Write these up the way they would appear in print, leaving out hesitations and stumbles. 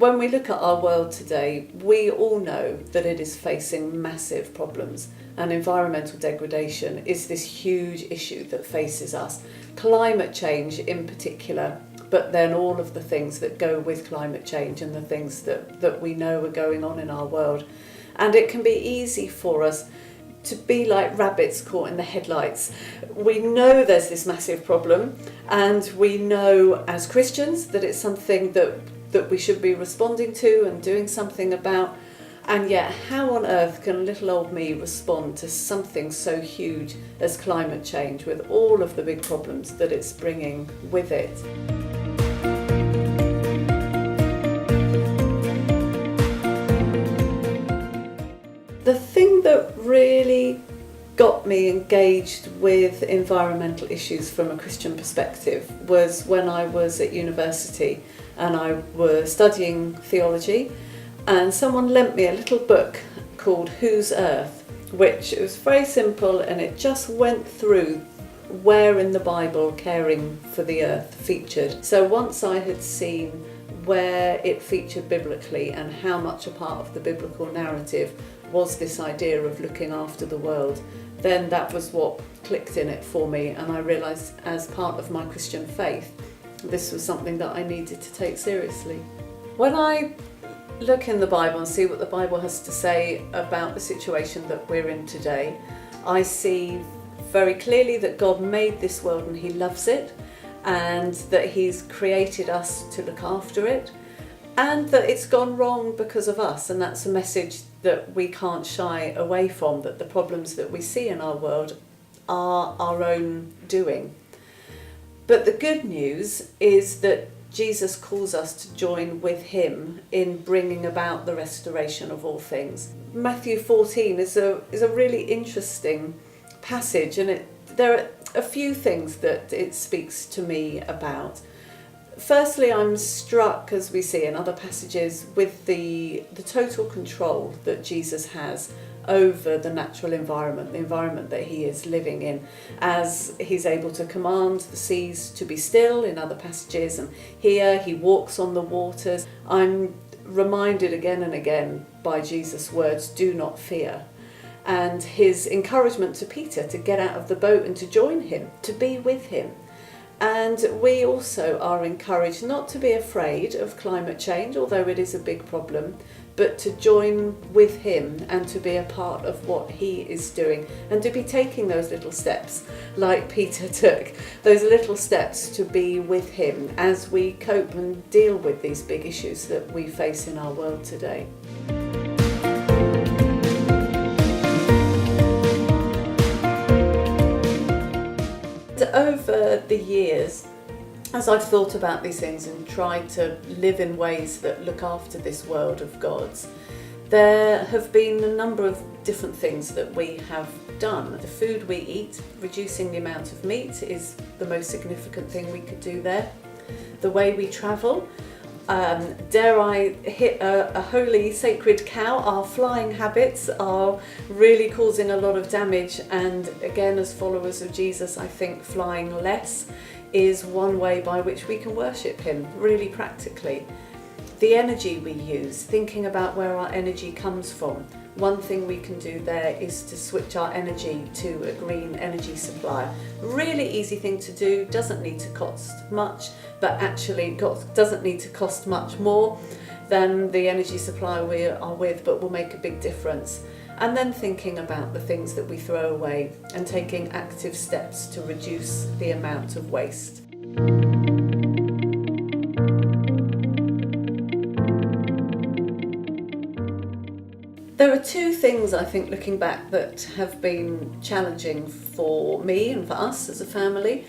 When we look at our world today, we all know that it is facing massive problems, and environmental degradation is this huge issue that faces us. Climate change in particular, but then all of the things that go with climate change and the things that we know are going on in our world. And it can be easy for us to be like rabbits caught in the headlights. We know there's this massive problem, and we know as Christians that it's something that we should be responding to and doing something about. And yet, how on earth can little old me respond to something so huge as climate change with all of the big problems that it's bringing with it? The thing that really got me engaged with environmental issues from a Christian perspective was when I was at university and I was studying theology, and someone lent me a little book called Whose Earth, which was very simple, and it just went through where in the Bible caring for the earth featured. So once I had seen where it featured biblically and how much a part of the biblical narrative was this idea of looking after the world, then that was what clicked in it for me, and I realised as part of my Christian faith this was something that I needed to take seriously. When I look in the Bible and see what the Bible has to say about the situation that we're in today, I see very clearly that God made this world and He loves it, and that He's created us to look after it, and that it's gone wrong because of us. And that's a message that we can't shy away from, that the problems that we see in our world are our own doing. But the good news is that Jesus calls us to join with Him in bringing about the restoration of all things. Matthew 14 is a really interesting passage, and there are a few things that it speaks to me about. Firstly, I'm struck, as we see in other passages, with the total control that Jesus has over the natural environment, the environment that He is living in, as He's able to command the seas to be still in other passages, and here He walks on the waters. I'm reminded again and again by Jesus' words, "Do not fear," and His encouragement to Peter to get out of the boat and to join Him, to be with Him. And we also are encouraged not to be afraid of climate change, although it is a big problem, but to join with Him and to be a part of what He is doing, and to be taking those little steps like Peter took, those little steps to be with Him as we cope and deal with these big issues that we face in our world today. Over the years, as I've thought about these things and tried to live in ways that look after this world of God's, there have been a number of different things that we have done. The food we eat, reducing the amount of meat, is the most significant thing we could do there. The way we travel, dare I hit a holy sacred cow, our flying habits are really causing a lot of damage, and again, as followers of Jesus, I think flying less is one way by which we can worship Him really practically. The energy we use, thinking about where our energy comes from. One thing we can do there is to switch our energy to a green energy supplier. Really easy thing to do, doesn't need to cost much, but actually doesn't need to cost much more than the energy supplier we are with, but will make a big difference. And then thinking about the things that we throw away and taking active steps to reduce the amount of waste. There are two things, I think, looking back, that have been challenging for me and for us as a family.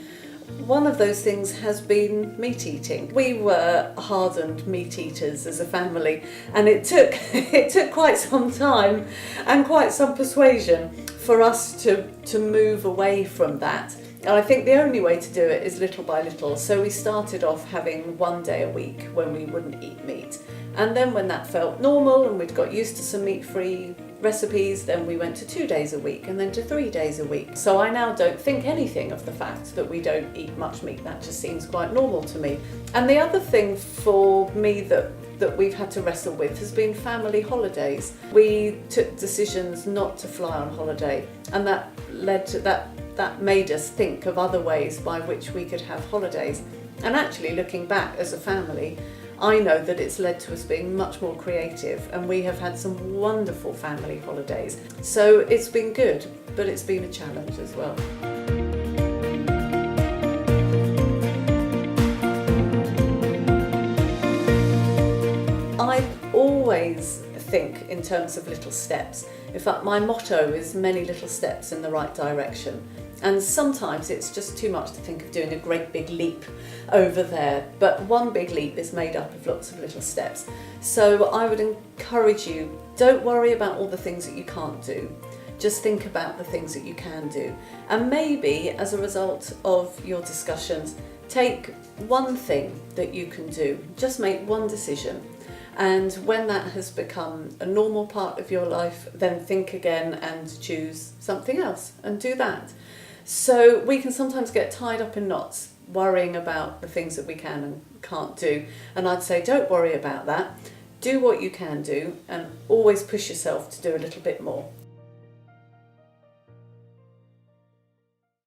One of those things has been meat eating. We were hardened meat eaters as a family, and it took quite some time and quite some persuasion for us to move away from that. And I think the only way to do it is little by little. So we started off having one day a week when we wouldn't eat meat. And then when that felt normal and we'd got used to some meat-free recipes, then we went to 2 days a week and then to 3 days a week. So I now don't think anything of the fact that we don't eat much meat. That just seems quite normal to me. And the other thing for me that we've had to wrestle with has been family holidays. We took decisions not to fly on holiday, and that led to that made us think of other ways by which we could have holidays. And actually, looking back as a family, I know that it's led to us being much more creative, and we have had some wonderful family holidays. So it's been good, but it's been a challenge as well. I always think in terms of little steps. In fact, my motto is many little steps in the right direction. And sometimes it's just too much to think of doing a great big leap over there. But one big leap is made up of lots of little steps. So I would encourage you, don't worry about all the things that you can't do. Just think about the things that you can do. And maybe as a result of your discussions, take one thing that you can do. Just make one decision. And when that has become a normal part of your life, then think again and choose something else and do that. So we can sometimes get tied up in knots worrying about the things that we can and can't do. And I'd say don't worry about that. Do what you can do and always push yourself to do a little bit more.